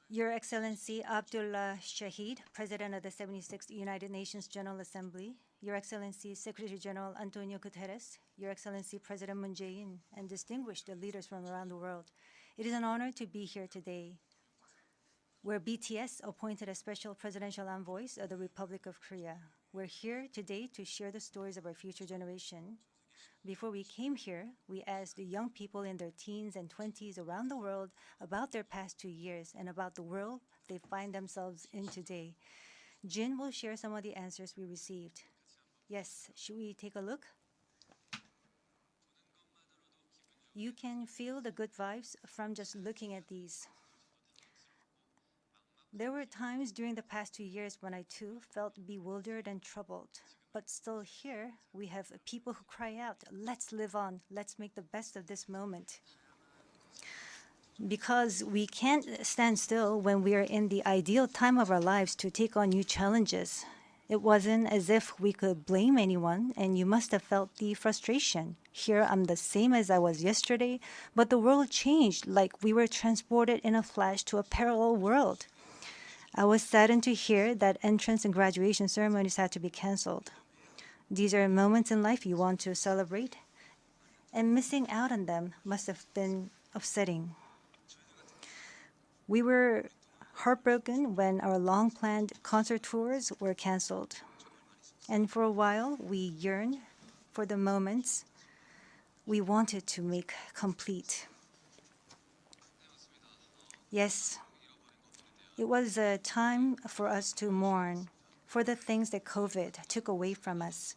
Your Excellency Abdullah Shahid, President of the 76th United Nations General Assembly, Your Excellency Secretary General Antonio Guterres, Your Excellency President Moon Jae-in, and distinguished leaders from around the world, it is an honor to be here today, where BTS appointed as special presidential envoys of the Republic of Korea. We're here today to share the stories of our future generation. Before we came here, we asked the young people in their teens and 20s around the world about their past 2 years and about the world they find themselves in today. Jin will share some of the answers we received. Yes, should we take a look? You can feel the good vibes from just looking at these. There were times during the past 2 years when I too felt bewildered and troubled. But still here, we have people who cry out, let's live on, let's make the best of this moment. Because we can't stand still when we are in the ideal time of our lives to take on new challenges. It wasn't as if we could blame anyone, and you must have felt the frustration. Here I'm the same as I was yesterday, but the world changed like we were transported in a flash to a parallel world. I was saddened to hear that entrance and graduation ceremonies had to be canceled. These are moments in life you want to celebrate, and missing out on them must have been upsetting. We were heartbroken when our long-planned concert tours were canceled. And for a while, we yearned for the moments we wanted to make complete. Yes, it was a time for us to mourn for the things that COVID took away from us.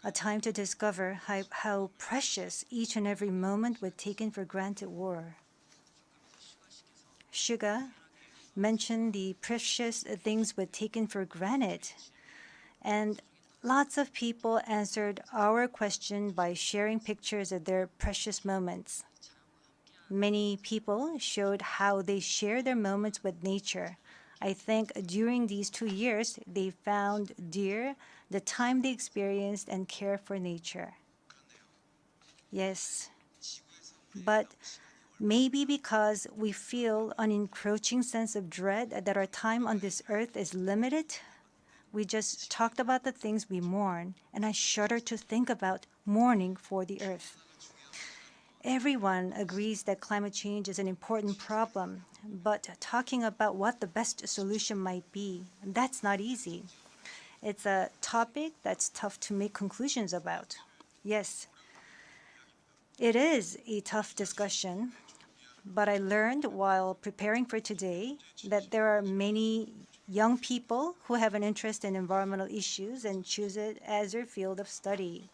A time to discover how precious each and every moment we taken for granted were. Suga mentioned the precious things we'd taken for granted. And lots of people answered our question by sharing pictures of their precious moments. Many people showed how they share their moments with nature. I think during these 2 years, they found dear the time they experienced and care for nature. Yes, but maybe because we feel an encroaching sense of dread that our time on this earth is limited, we just talked about the things we mourn, and I shudder to think about mourning for the earth. Everyone agrees that climate change is an important problem, but talking about what the best solution might be, that's not easy. It's a topic that's tough to make conclusions about. Yes, it is a tough discussion, but I learned while preparing for today that there are many young people who have an interest in environmental issues and choose it as their field of study.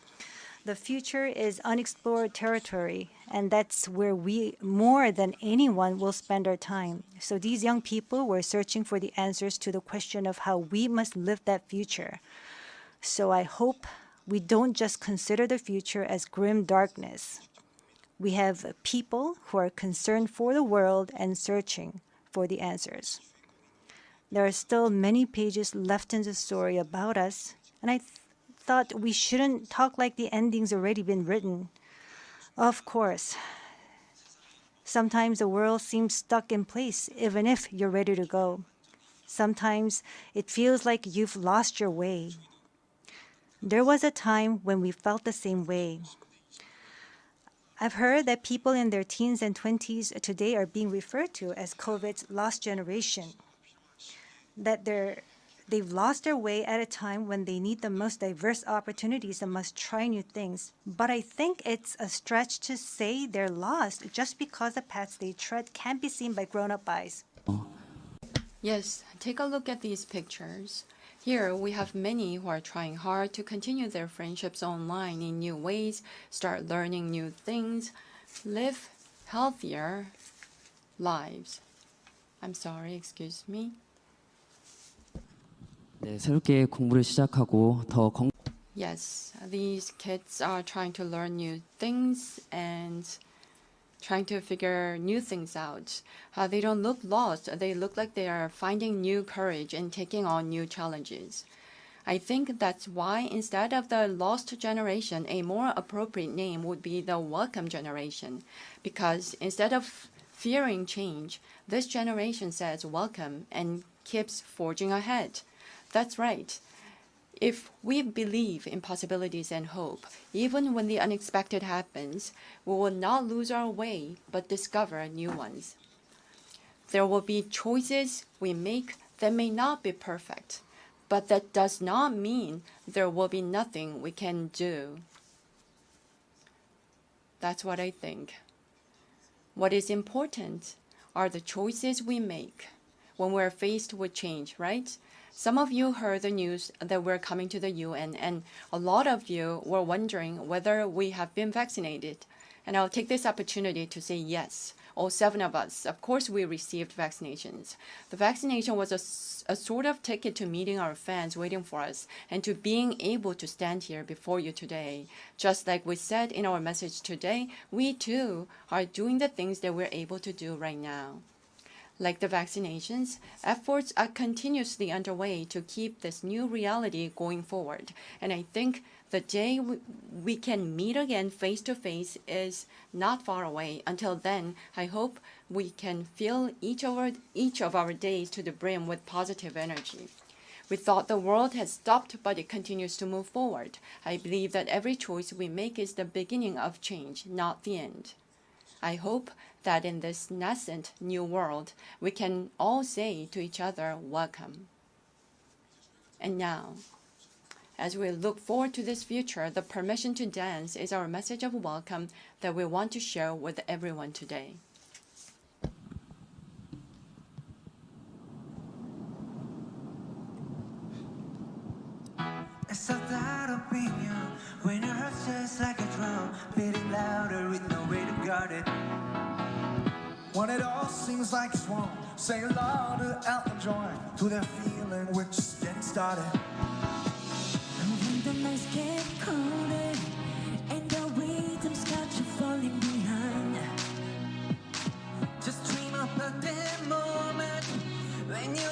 The future is unexplored territory, and that's where we, more than anyone, will spend our time. So these young people were searching for the answers to the question of how we must live that future. So I hope we don't just consider the future as grim darkness. We have people who are concerned for the world and searching for the answers. There are still many pages left in the story about us, and I thought we shouldn't talk like the ending's already been written. Of course, sometimes the world seems stuck in place even if you're ready to go. Sometimes it feels like you've lost your way. There was a time when we felt the same way. I've heard that people in their teens and 20s today are being referred to as COVID's lost generation, that they've lost their way at a time when they need the most diverse opportunities and must try new things. But I think it's a stretch to say they're lost just because the paths they tread can't be seen by grown-up eyes. Yes, take a look at these pictures. Here we have many who are trying hard to continue their friendships online in new ways, start learning new things, live healthier lives. I'm sorry, excuse me. 네, 새롭게 공부를 시작하고 더 Yes, these kids are trying to learn new things and trying to figure new things out. They don't look lost. They look like they are finding new courage and taking on new challenges. I think that's why instead of the lost generation, a more appropriate name would be the welcome generation. Because instead of fearing change, this generation says welcome and keeps forging ahead. That's right. If we believe in possibilities and hope, even when the unexpected happens, we will not lose our way but discover new ones. There will be choices we make that may not be perfect, but that does not mean there will be nothing we can do. That's what I think. What is important are the choices we make when we're faced with change, right? Some of you heard the news that we're coming to the UN, and a lot of you were wondering whether we have been vaccinated. And I'll take this opportunity to say yes. All 7 of us, of course, we received vaccinations. The vaccination was a sort of ticket to meeting our fans waiting for us and to being able to stand here before you today. Just like we said in our message today, we too are doing the things that we're able to do right now. Like the vaccinations, efforts are continuously underway to keep this new reality going forward. And I think the day we can meet again face to face is not far away. Until then, I hope we can fill each of our days to the brim with positive energy. We thought the world had stopped, but it continues to move forward. I believe that every choice we make is the beginning of change, not the end. I hope that in this nascent new world, we can all say to each other, welcome. And now, as we look forward to this future, the permission to dance is our message of welcome that we want to share with everyone today. It's a that opinion when your heart's just like a drum, beating louder with no way to guard it. When it all seems like it's wrong, say along to Elton John, to that feeling we're just getting started. And when the nights get colder and the rhythms got you falling behind, Just dream up a dim moment when you